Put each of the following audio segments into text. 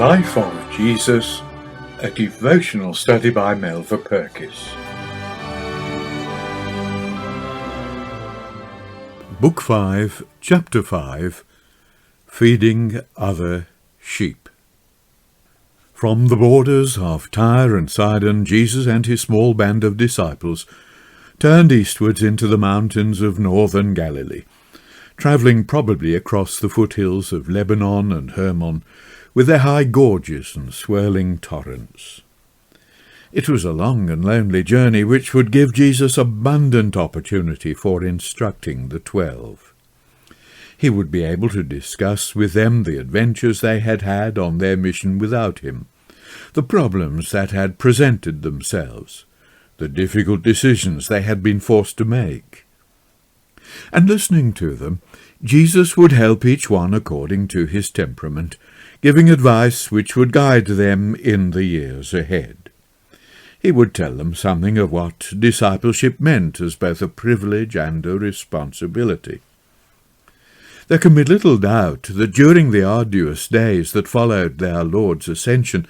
Life of Jesus, a devotional study by Purkis. Book 5, Chapter 5, Feeding Other Sheep. From the borders of Tyre and Sidon, Jesus and his small band of disciples turned eastwards into the mountains of northern Galilee, travelling probably across the foothills of Lebanon and Hermon, with their high gorges and swirling torrents. It was a long and lonely journey which would give Jesus abundant opportunity for instructing the 12. He would be able to discuss with them the adventures they had had on their mission without him, the problems that had presented themselves, the difficult decisions they had been forced to make. And listening to them, Jesus would help each one according to his temperament, giving advice which would guide them in the years ahead. He would tell them something of what discipleship meant as both a privilege and a responsibility. There can be little doubt that during the arduous days that followed their Lord's ascension,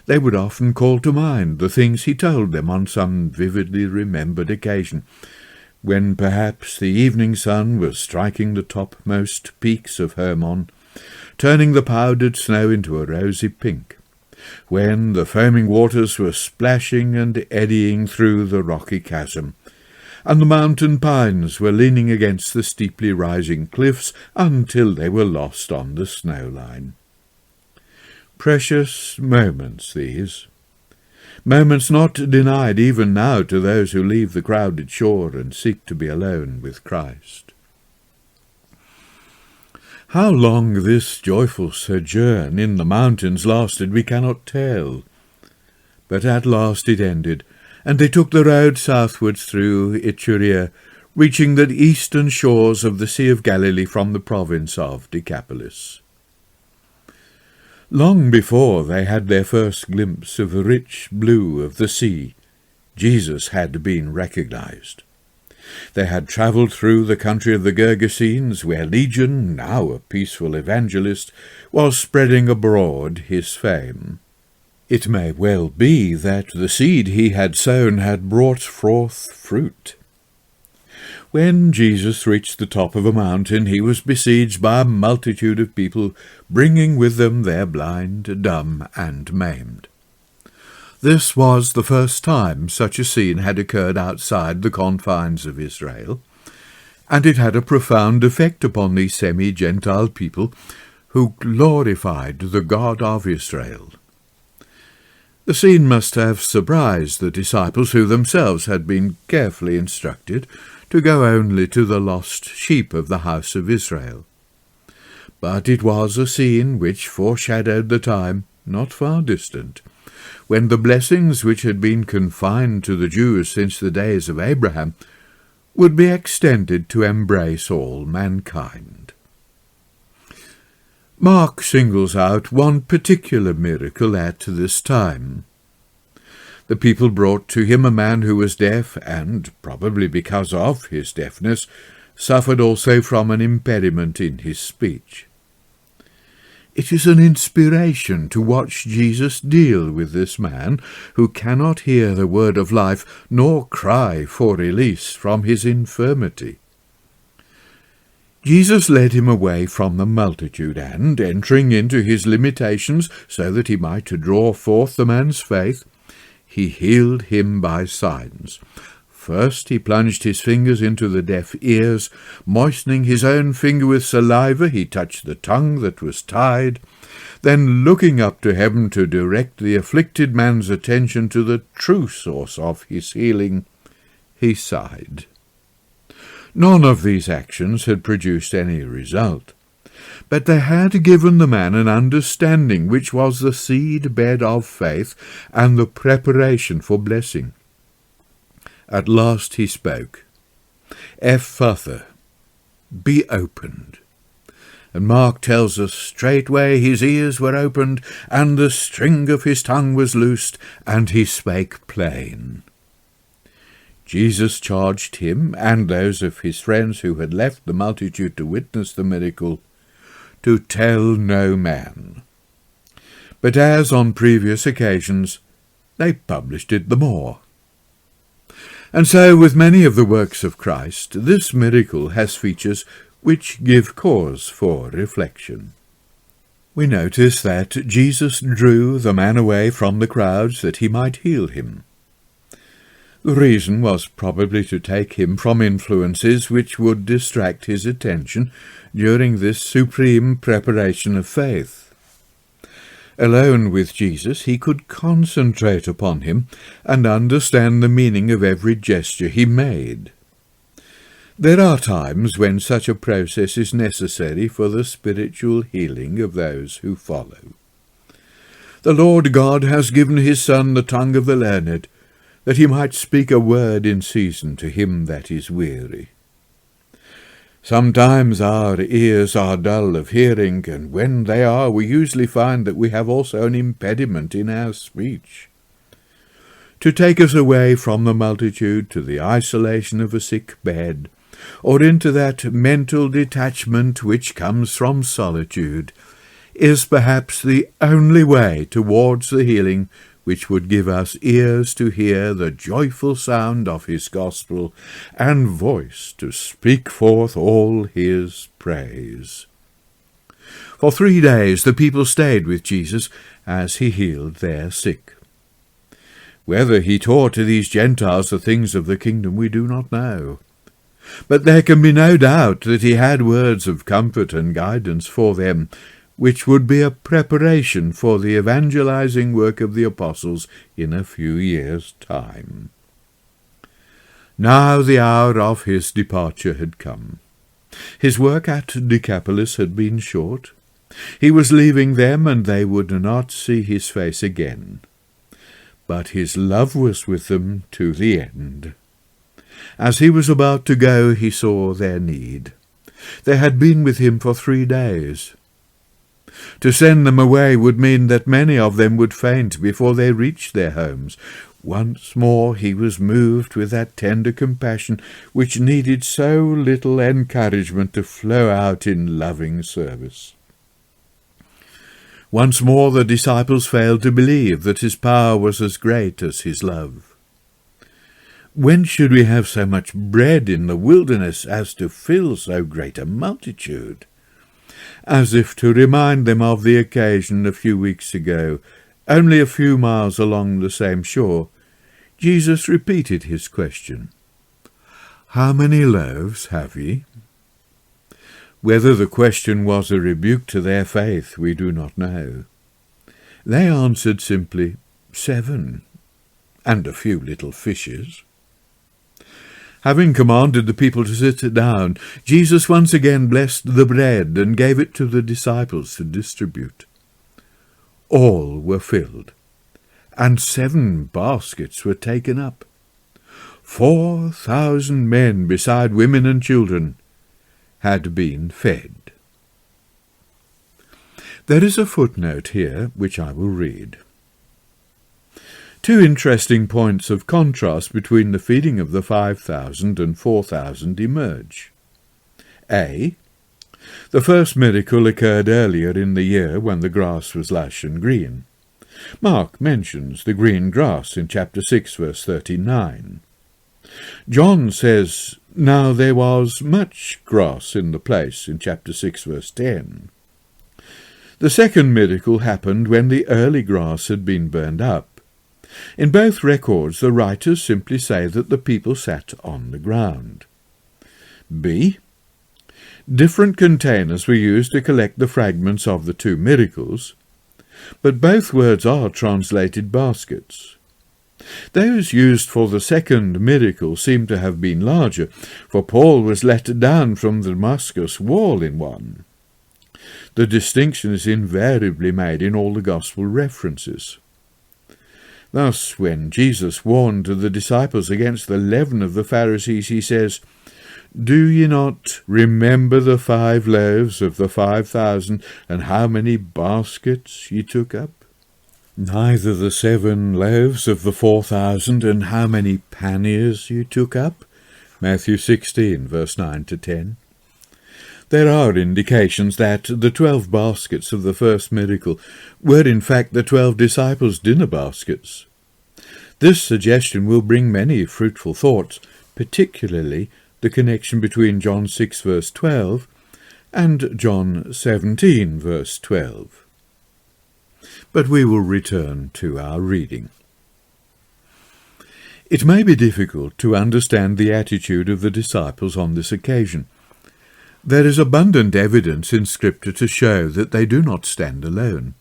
they would often call to mind the things he told them on some vividly remembered occasion, when perhaps the evening sun was striking the topmost peaks of Hermon, turning the powdered snow into a rosy pink, when the foaming waters were splashing and eddying through the rocky chasm, and the mountain pines were leaning against the steeply rising cliffs until they were lost on the snow line. Precious moments these, moments not denied even now to those who leave the crowded shore and seek to be alone with Christ. How long this joyful sojourn in the mountains lasted we cannot tell, but at last it ended, and they took the road southwards through Iturea, reaching the eastern shores of the Sea of Galilee from the province of Decapolis. Long before they had their first glimpse of the rich blue of the sea, Jesus had been recognized. They had travelled through the country of the Gergesenes, where Legion, now a peaceful evangelist, was spreading abroad his fame. It may well be that the seed he had sown had brought forth fruit. When Jesus reached the top of a mountain, he was besieged by a multitude of people, bringing with them their blind, dumb, and maimed. This was the first time such a scene had occurred outside the confines of Israel, and it had a profound effect upon these semi-Gentile people who glorified the God of Israel. The scene must have surprised the disciples, who themselves had been carefully instructed to go only to the lost sheep of the house of Israel. But it was a scene which foreshadowed the time, not far distant, when the blessings which had been confined to the Jews since the days of Abraham would be extended to embrace all mankind. Mark singles out one particular miracle at this time. The people brought to him a man who was deaf and, probably because of his deafness, suffered also from an impediment in his speech. It is an inspiration to watch Jesus deal with this man who cannot hear the word of life nor cry for release from his infirmity. Jesus led him away from the multitude and, entering into his limitations so that he might draw forth the man's faith, he healed him by signs. First he plunged his fingers into the deaf ears. Moistening his own finger with saliva, he touched the tongue that was tied. Then, looking up to heaven to direct the afflicted man's attention to the true source of his healing, he sighed. None of these actions had produced any result, but they had given the man an understanding which was the seed-bed of faith and the preparation for blessing. At last he spoke. Ephphatha, be opened. And Mark tells us, straightway his ears were opened, and the string of his tongue was loosed, and he spake plain. Jesus charged him, and those of his friends who had left the multitude to witness the miracle, to tell no man. but as on previous occasions, they published it the more. And so with many of the works of Christ, this miracle has features which give cause for reflection. We notice that Jesus drew the man away from the crowds that he might heal him. The reason was probably to take him from influences which would distract his attention during this supreme preparation of faith. Alone with Jesus, he could concentrate upon him and understand the meaning of every gesture he made. There are times when such a process is necessary for the spiritual healing of those who follow. The Lord God has given his Son the tongue of the learned, that he might speak a word in season to him that is weary. Sometimes our ears are dull of hearing, and when they are, we usually find that we have also an impediment in our speech. To take us away from the multitude to the isolation of a sick bed, or into that mental detachment which comes from solitude, is perhaps the only way towards the healing which would give us ears to hear the joyful sound of his gospel, and voice to speak forth all his praise. For 3 days the people stayed with Jesus as he healed their sick. Whether he taught to these Gentiles the things of the kingdom we do not know, but there can be no doubt that he had words of comfort and guidance for them, which would be a preparation for the evangelizing work of the apostles in a few years' time. Now the hour of his departure had come. His work at Decapolis had been short. He was leaving them, and they would not see his face again. But his love was with them to the end. As he was about to go, he saw their need. They had been with him for 3 days. To send them away would mean that many of them would faint before they reached their homes. Once more he was moved with that tender compassion which needed so little encouragement to flow out in loving service. Once more the disciples failed to believe that his power was as great as his love. When should we have so much bread in the wilderness as to fill so great a multitude? As if to remind them of the occasion a few weeks ago, only a few miles along the same shore, Jesus repeated his question, "How many loaves have ye?" Whether the question was a rebuke to their faith, we do not know. They answered simply, 7, and a few little fishes. Having commanded the people to sit down, Jesus once again blessed the bread and gave it to the disciples to distribute. All were filled, and 7 baskets were taken up. 4,000 men, beside women and children, had been fed. There is a footnote here which I will read. 2 interesting points of contrast between the feeding of the 5,000 and 4,000 emerge. A. The first miracle occurred earlier in the year when the grass was lush and green. Mark mentions the green grass in chapter 6, verse 39. John says, "Now there was much grass in the place," in chapter 6, verse 10. The second miracle happened when the early grass had been burned up. In both records, the writers simply say that the people sat on the ground. B. Different containers were used to collect the fragments of the 2 miracles, but both words are translated baskets. Those used for the second miracle seem to have been larger, for Paul was let down from the Damascus wall in one. The distinction is invariably made in all the gospel references. Thus, when Jesus warned the disciples against the leaven of the Pharisees, he says, "Do ye not remember the 5 loaves of the 5,000, and how many baskets ye took up? Neither the 7 loaves of the 4,000, and how many panniers ye took up?" Matthew 16, verse 9 to 10. There are indications that the 12 baskets of the first miracle were in fact the 12 disciples' dinner baskets. This suggestion will bring many fruitful thoughts, particularly the connection between John 6 verse 12 and John 17 verse 12. But we will return to our reading. It may be difficult to understand the attitude of the disciples on this occasion. There is abundant evidence in Scripture to show that they do not stand alone.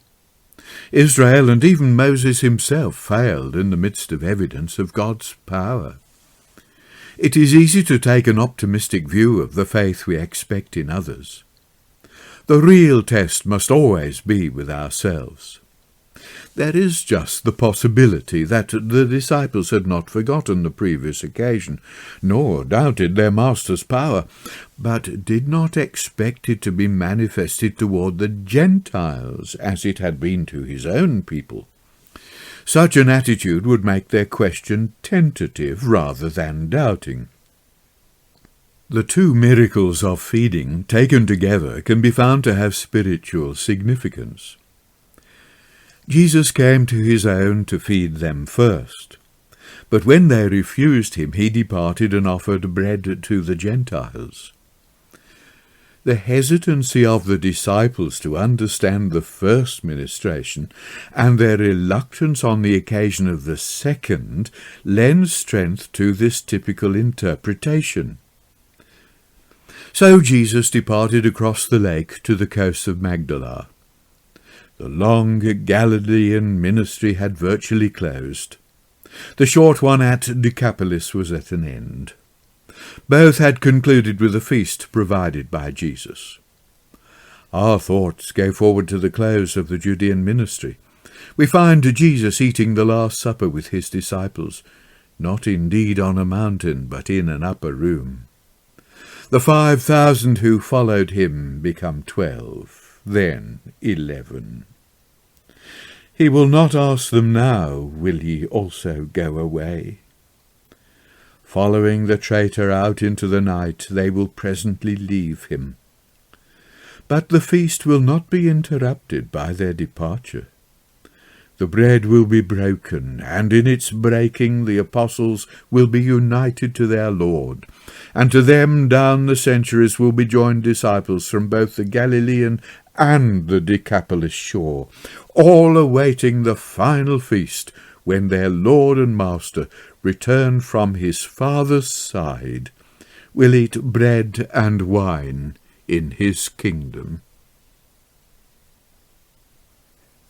Israel and even Moses himself failed in the midst of evidence of God's power. It is easy to take an optimistic view of the faith we expect in others. The real test must always be with ourselves. There is just the possibility that the disciples had not forgotten the previous occasion, nor doubted their master's power, but did not expect it to be manifested toward the Gentiles as it had been to his own people. Such an attitude would make their question tentative rather than doubting. The two miracles of feeding, taken together, can be found to have spiritual significance. Jesus came to his own to feed them first, but when they refused him, he departed and offered bread to the Gentiles. The hesitancy of the disciples to understand the first ministration and their reluctance on the occasion of the second lends strength to this typical interpretation. So Jesus departed across the lake to the coast of Magdala. The long Galilean ministry had virtually closed. The short one at Decapolis was at an end. Both had concluded with a feast provided by Jesus. Our thoughts go forward to the close of the Judean ministry. We find Jesus eating the Last Supper with his disciples, not indeed on a mountain, but in an upper room. The 5,000 who followed him become 12, then 11. He will not ask them now, will ye also go away? Following the traitor out into the night, they will presently leave him. But the feast will not be interrupted by their departure. The bread will be broken, and in its breaking the apostles will be united to their Lord, and to them down the centuries will be joined disciples from both the Galilean and the Decapolis shore, all awaiting the final feast when their Lord and Master, returned from his Father's side, will eat bread and wine in his kingdom.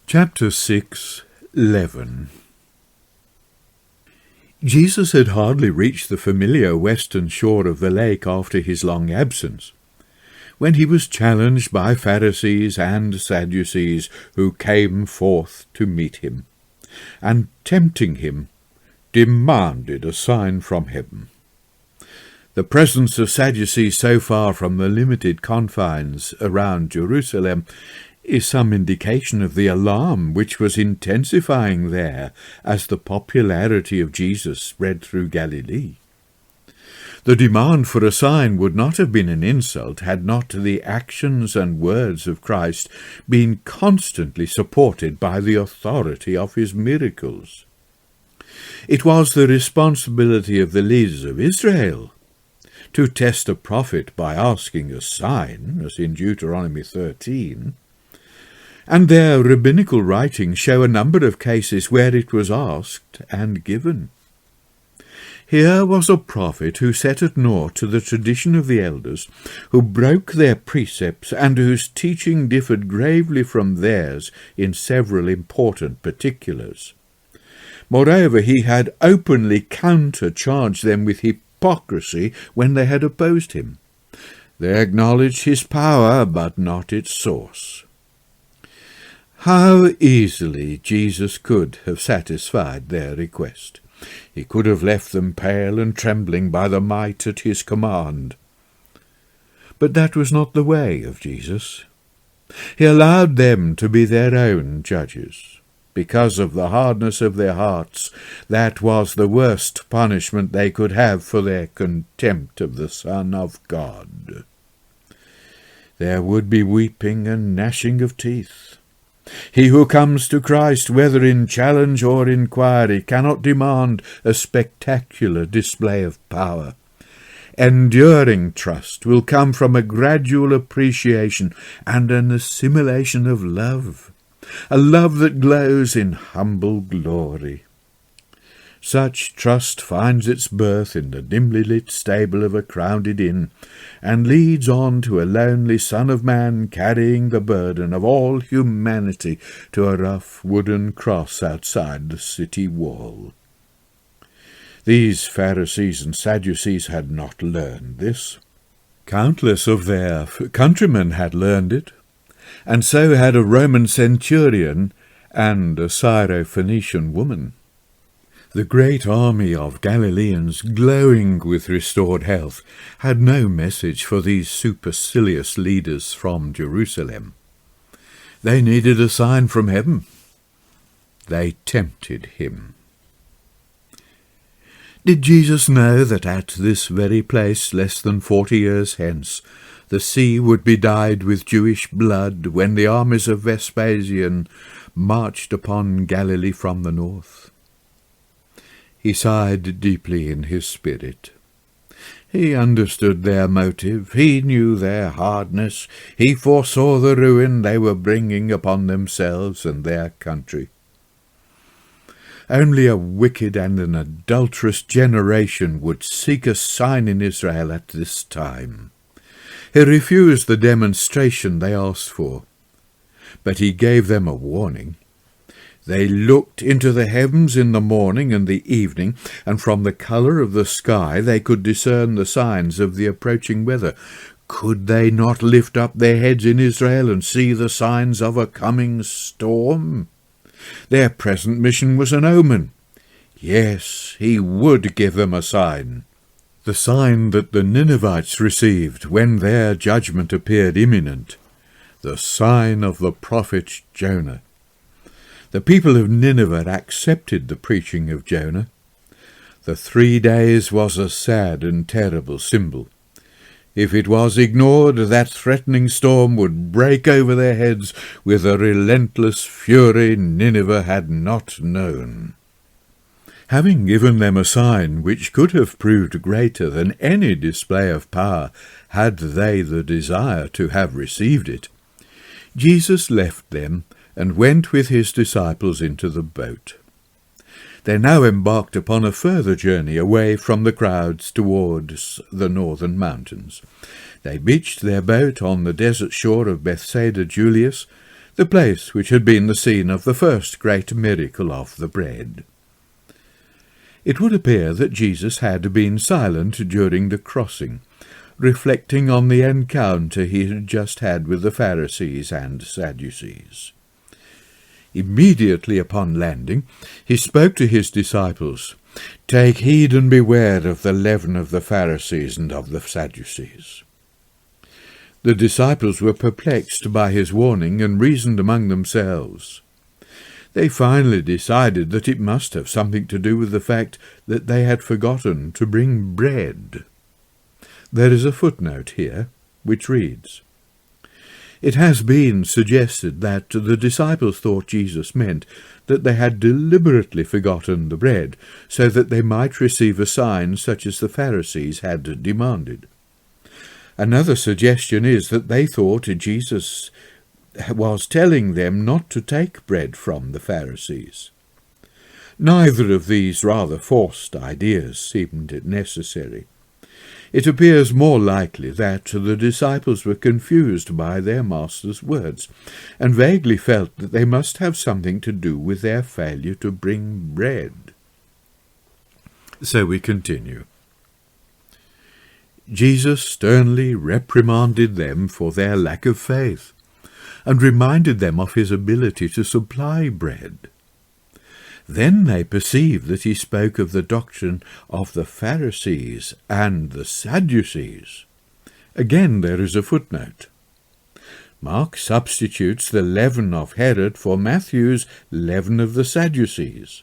Chapter 6, Leaven. Jesus had hardly reached the familiar western shore of the lake after his long absence, when he was challenged by Pharisees and Sadducees who came forth to meet him, and, tempting him, demanded a sign from heaven. The presence of Sadducees so far from the limited confines around Jerusalem is some indication of the alarm which was intensifying there as the popularity of Jesus spread through Galilee. The demand for a sign would not have been an insult had not the actions and words of Christ been constantly supported by the authority of his miracles. It was the responsibility of the leaders of Israel to test a prophet by asking a sign, as in Deuteronomy 13, and their rabbinical writings show a number of cases where it was asked and given. Here was a prophet who set at naught to the tradition of the elders, who broke their precepts, and whose teaching differed gravely from theirs in several important particulars. Moreover, he had openly countercharged them with hypocrisy when they had opposed him. They acknowledged his power, but not its source. How easily Jesus could have satisfied their request. He could have left them pale and trembling by the might at his command. But that was not the way of Jesus. He allowed them to be their own judges. Because of the hardness of their hearts, that was the worst punishment they could have for their contempt of the Son of God. there would be weeping and gnashing of teeth. He who comes to Christ, whether in challenge or inquiry, cannot demand a spectacular display of power. Enduring trust will come from a gradual appreciation and an assimilation of love, a love that glows in humble glory. Such trust finds its birth in the dimly lit stable of a crowded inn, and leads on to a lonely Son of Man carrying the burden of all humanity to a rough wooden cross outside the city wall. These Pharisees and Sadducees had not learned this. Countless of their countrymen had learned it, and so had a Roman centurion and a Syro-Phoenician woman. The great army of Galileans, glowing with restored health, had no message for these supercilious leaders from Jerusalem. They needed a sign from heaven. They tempted him. Did Jesus know that at this very place, less than 40 years hence, the sea would be dyed with Jewish blood when the armies of Vespasian marched upon Galilee from the north? He sighed deeply in his spirit. He understood their motive, he knew their hardness, he foresaw the ruin they were bringing upon themselves and their country. Only a wicked and an adulterous generation would seek a sign in Israel at this time. He refused the demonstration they asked for, but he gave them a warning. They looked into the heavens in the morning and the evening, and from the colour of the sky they could discern the signs of the approaching weather. Could they not lift up their heads in Israel and see the signs of a coming storm? Their present mission was an omen. Yes, he would give them a sign. The sign that the Ninevites received when their judgment appeared imminent. The sign of the prophet Jonah. The people of Nineveh accepted the preaching of Jonah. The 3 days was a sad and terrible symbol. If it was ignored, that threatening storm would break over their heads with a relentless fury Nineveh had not known. Having given them a sign which could have proved greater than any display of power had they the desire to have received it, Jesus left them and went with his disciples into the boat. They now embarked upon a further journey away from the crowds towards the northern mountains. They beached their boat on the desert shore of Bethsaida Julius, the place which had been the scene of the first great miracle of the bread. It would appear that Jesus had been silent during the crossing, reflecting on the encounter he had just had with the Pharisees and Sadducees. Immediately upon landing, he spoke to his disciples, "Take heed and beware of the leaven of the Pharisees and of the Sadducees." The disciples were perplexed by his warning and reasoned among themselves. They finally decided that it must have something to do with the fact that they had forgotten to bring bread. There is a footnote here, which reads, "It has been suggested that the disciples thought Jesus meant that they had deliberately forgotten the bread, so that they might receive a sign such as the Pharisees had demanded. Another suggestion is that they thought Jesus was telling them not to take bread from the Pharisees. Neither of these rather forced ideas seemed necessary. It appears more likely that the disciples were confused by their master's words, and vaguely felt that they must have something to do with their failure to bring bread. So we continue. Jesus sternly reprimanded them for their lack of faith, and reminded them of his ability to supply bread. Then they perceived that he spoke of the doctrine of the Pharisees and the Sadducees. Again there is a footnote. Mark substitutes the leaven of Herod for Matthew's leaven of the Sadducees.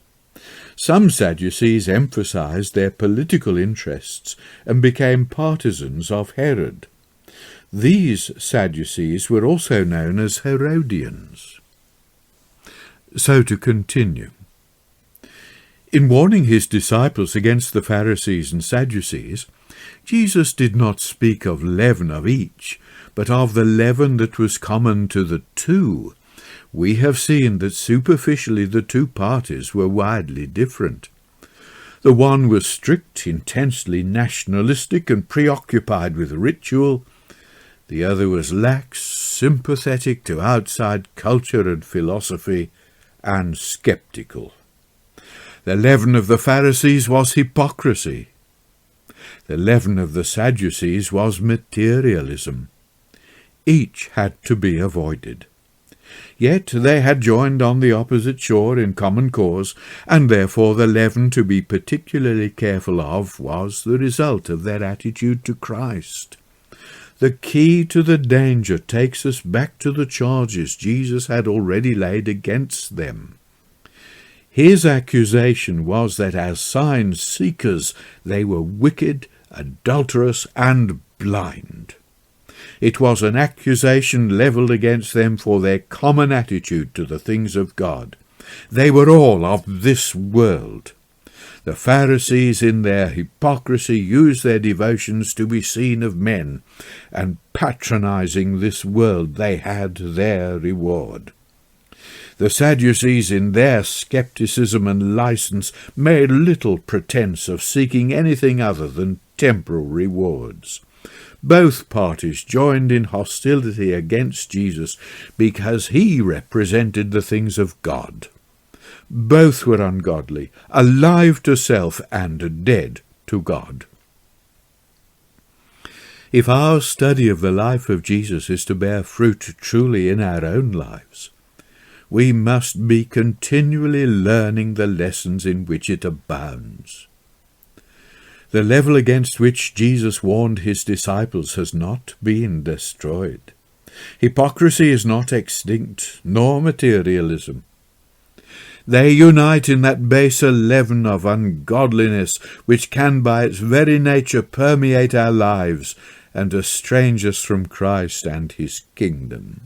Some Sadducees emphasized their political interests and became partisans of Herod. These Sadducees were also known as Herodians. So to continue. In warning his disciples against the Pharisees and Sadducees, Jesus did not speak of leaven of each, but of the leaven that was common to the two. We have seen that superficially the two parties were widely different. The one was strict, intensely nationalistic and preoccupied with ritual. The other was lax, sympathetic to outside culture and philosophy, and sceptical. The leaven of the Pharisees was hypocrisy. The leaven of the Sadducees was materialism. Each had to be avoided. Yet they had joined on the opposite shore in common cause, and therefore the leaven to be particularly careful of was the result of their attitude to Christ. The key to the danger takes us back to the charges Jesus had already laid against them. His accusation was that as sign-seekers they were wicked, adulterous, and blind. It was an accusation levelled against them for their common attitude to the things of God. They were all of this world. The Pharisees in their hypocrisy used their devotions to be seen of men, and patronizing this world they had their reward. The Sadducees in their scepticism and license made little pretence of seeking anything other than temporal rewards. Both parties joined in hostility against Jesus because he represented the things of God. Both were ungodly, alive to self and dead to God. If our study of the life of Jesus is to bear fruit truly in our own lives, we must be continually learning the lessons in which it abounds. The level against which Jesus warned his disciples has not been destroyed. Hypocrisy is not extinct, nor materialism. They unite in that baser leaven of ungodliness which can by its very nature permeate our lives and estrange us from Christ and his kingdom.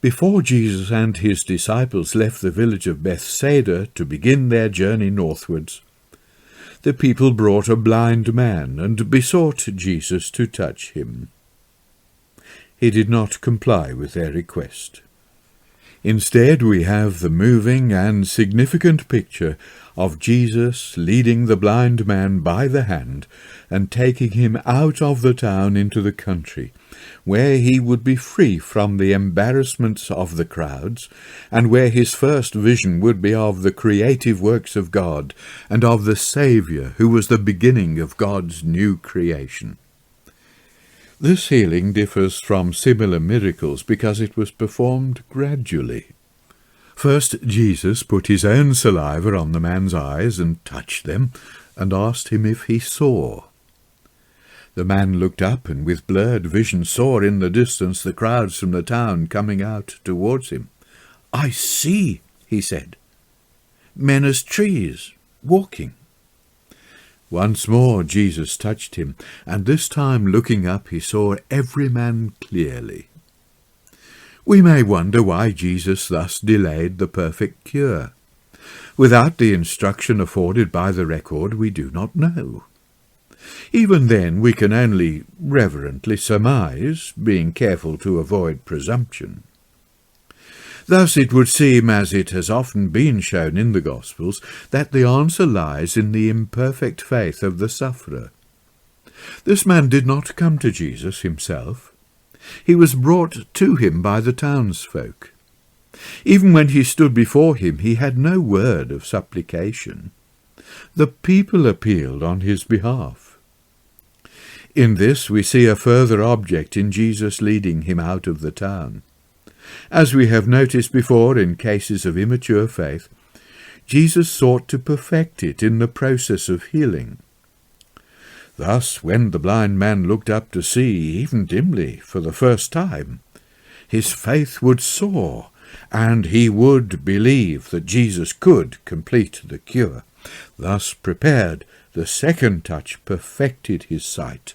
Before Jesus and his disciples left the village of Bethsaida to begin their journey northwards, the people brought a blind man and besought Jesus to touch him. He did not comply with their request. Instead, we have the moving and significant picture of Jesus leading the blind man by the hand and taking him out of the town into the country, where he would be free from the embarrassments of the crowds, and where his first vision would be of the creative works of God and of the Saviour who was the beginning of God's new creation. This healing differs from similar miracles because it was performed gradually. First, Jesus put his own saliva on the man's eyes and touched them, and asked him if he saw. The man looked up, and with blurred vision saw in the distance the crowds from the town coming out towards him. "I see," he said, "men as trees, walking." Once more Jesus touched him, and this time looking up he saw every man clearly. We may wonder why Jesus thus delayed the perfect cure. Without the instruction afforded by the record, we do not know. Even then we can only reverently surmise, being careful to avoid presumption. Thus it would seem, as it has often been shown in the Gospels, that the answer lies in the imperfect faith of the sufferer. This man did not come to Jesus himself. He was brought to him by the townsfolk. Even when he stood before him, he had no word of supplication. The people appealed on his behalf. In this we see a further object in Jesus leading him out of the town. As we have noticed before in cases of immature faith, Jesus sought to perfect it in the process of healing. Thus, when the blind man looked up to see, even dimly, for the first time, his faith would soar, and he would believe that Jesus could complete the cure. Thus prepared, the second touch perfected his sight.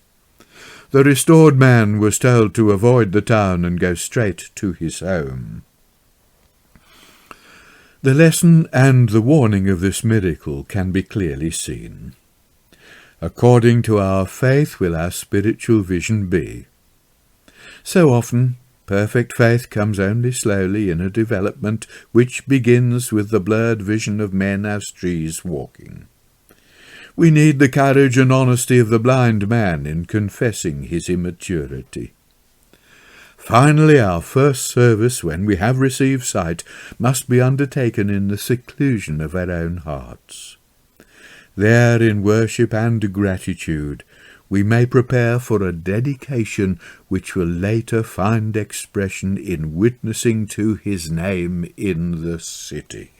The restored man was told to avoid the town and go straight to his home. The lesson and the warning of this miracle can be clearly seen. According to our faith will our spiritual vision be. So often, perfect faith comes only slowly in a development which begins with the blurred vision of men as trees walking. We need the courage and honesty of the blind man in confessing his immaturity. Finally, our first service, when we have received sight, must be undertaken in the seclusion of our own hearts. There, in worship and gratitude, we may prepare for a dedication which will later find expression in witnessing to his name in the city.